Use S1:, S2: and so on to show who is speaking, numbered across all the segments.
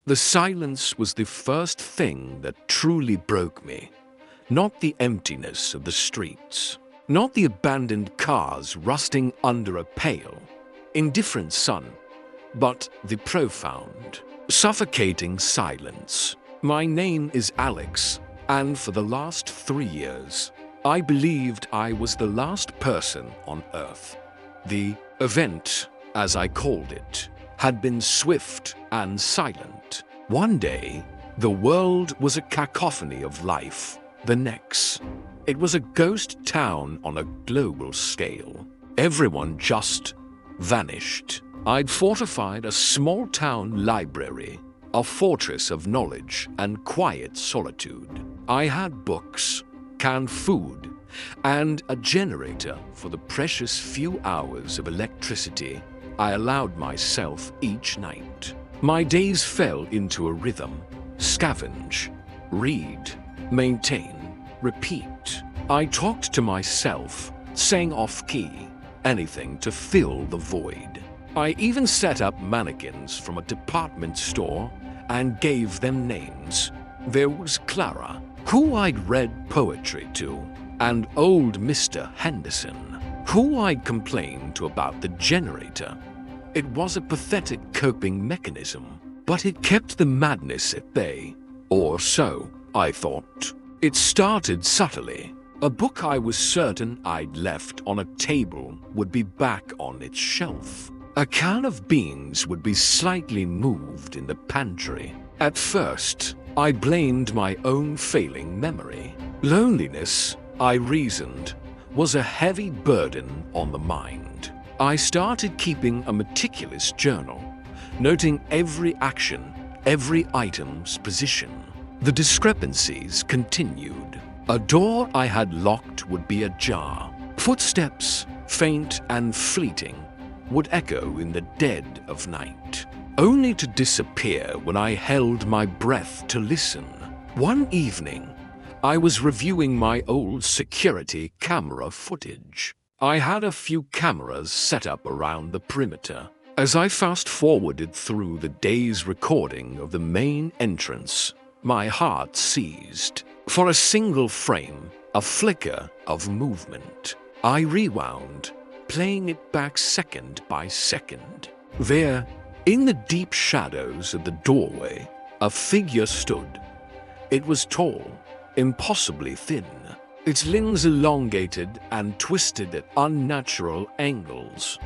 S1: The silence was the first thing that truly broke me. Not the emptiness of the streets, not the abandoned cars rusting under a pale, indifferent sun, but the profound, suffocating silence. My name is Alex, and for the last 3 years, I believed I was the last person on Earth. The event, as I called it, had been swift and silent. One day, the world was a cacophony of life. The next, it was a ghost town on a global scale. Everyone just vanished. I'd fortified a small-town library, a fortress of knowledge and quiet solitude. I had books, canned food, and a generator for the precious few hours of electricity I allowed myself each night. My days fell into a rhythm: scavenge, read, maintain, repeat. I talked to myself, sang off-key, anything to fill the void. I even set up mannequins from a department store and gave them names. There was Clara, who I'd read poetry to, and old Mr. Henderson, who I'd complained to about the generator. It was a pathetic coping mechanism, but it kept the madness at bay. Or so I thought. It started subtly. A book I was certain I'd left on a table would be back on its shelf. A can of beans would be slightly moved in the pantry. At first, I blamed my own failing memory. Loneliness, I reasoned, was a heavy burden on the mind. I started keeping a meticulous journal, noting every action, every item's position. The discrepancies continued. A door I had locked would be ajar. Footsteps, faint and fleeting, would echo in the dead of night, only to disappear when I held my breath to listen. One evening, I was reviewing my old security camera footage. I had a few cameras set up around the perimeter. As I fast-forwarded through the day's recording of the main entrance, my heart seized. For a single frame, a flicker of movement, I rewound, playing it back second by second. There, in the deep shadows of the doorway, a figure stood. It was tall, impossibly thin, its limbs elongated and twisted at unnatural angles.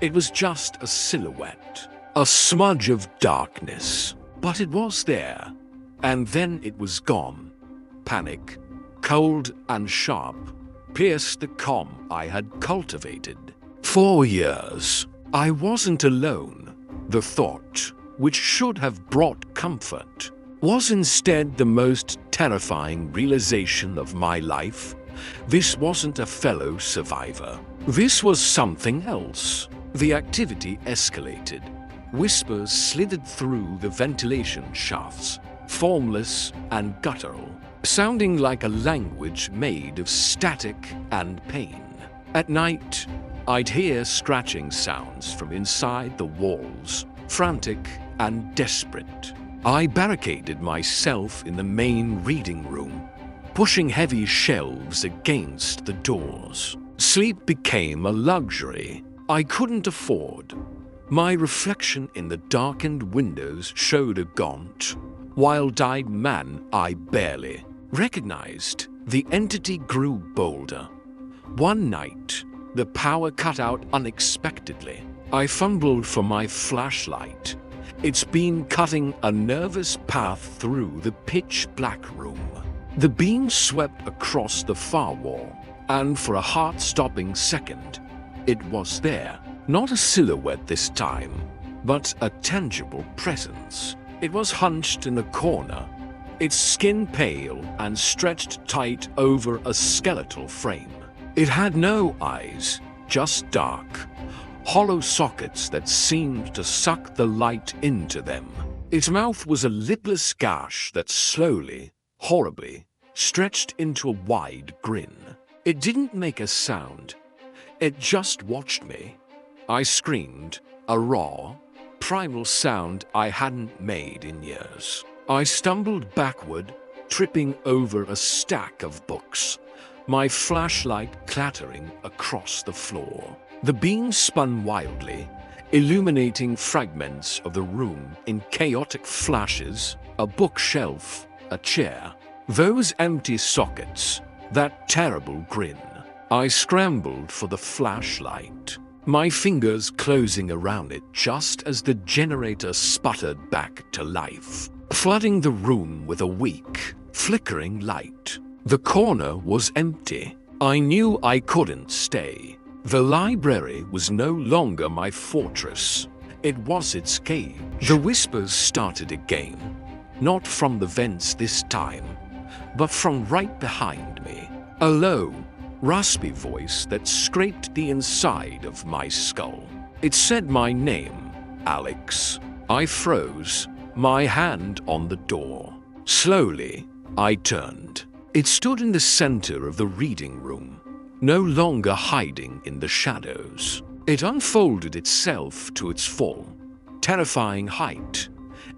S1: It was just a silhouette, a smudge of darkness, but it was there, and then it was gone. Panic, cold and sharp, pierced the calm I had cultivated. 4 years. I wasn't alone. The thought, which should have brought comfort, was instead the most terrifying realization of my life. This wasn't a fellow survivor. This was something else. The activity escalated. Whispers slithered through the ventilation shafts, formless and guttural, sounding like a language made of static and pain. At night, I'd hear scratching sounds from inside the walls, frantic and desperate. I barricaded myself in the main reading room, pushing heavy shelves against the doors. Sleep became a luxury I couldn't afford. My reflection in the darkened windows showed a gaunt, wild-eyed man I barely recognized. The entity grew bolder. One night, the power cut out unexpectedly. I fumbled for my flashlight, its beam cutting a nervous path through the pitch-black room. The beam swept across the far wall, and for a heart-stopping second, it was there. Not a silhouette this time, but a tangible presence. It was hunched in a corner, its skin pale and stretched tight over a skeletal frame. It had no eyes, just dark, hollow sockets that seemed to suck the light into them. Its mouth was a lipless gash that slowly, horribly, stretched into a wide grin. It didn't make a sound. It just watched me. I screamed, a raw, primal sound I hadn't made in years. I stumbled backward, tripping over a stack of books, my flashlight clattering across the floor. The beam spun wildly, illuminating fragments of the room in chaotic flashes, a bookshelf, a chair, those empty sockets, that terrible grin. I scrambled for the flashlight, my fingers closing around it just as the generator sputtered back to life, flooding the room with a weak, flickering light. The corner was empty. I knew I couldn't stay. The library was no longer my fortress. It was its cage. The whispers started again, not from the vents this time, but from right behind me. A low, raspy voice that scraped the inside of my skull. It said my name, Alex. I froze, my hand on the door. Slowly, I turned. It stood in the center of the reading room, no longer hiding in the shadows. It unfolded itself to its full, terrifying height,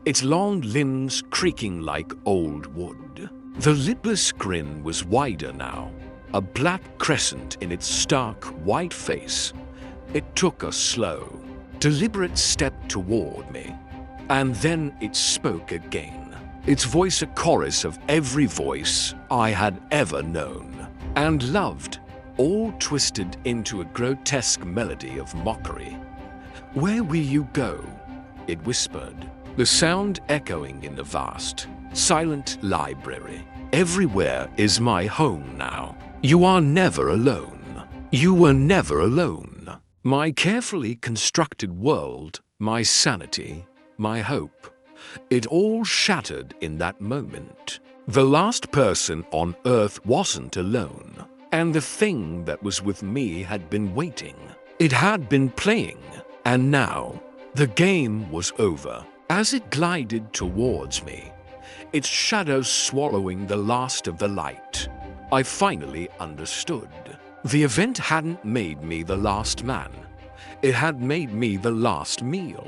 S1: its long limbs creaking like old wood. The lipless grin was wider now, a black crescent in its stark white face. It took a slow, deliberate step toward me, and then it spoke again, its voice a chorus of every voice I had ever known and loved, all twisted into a grotesque melody of mockery. "Where will you go?" it whispered, the sound echoing in the vast, silent library. "Everywhere is my home now. You are never alone. You were never alone." My carefully constructed world, my sanity, my hope, it all shattered in that moment. The last person on Earth wasn't alone, and the thing that was with me had been waiting. It had been playing, and now the game was over. As it glided towards me, its shadow swallowing the last of the light, I finally understood. The event hadn't made me the last man. It had made me the last meal.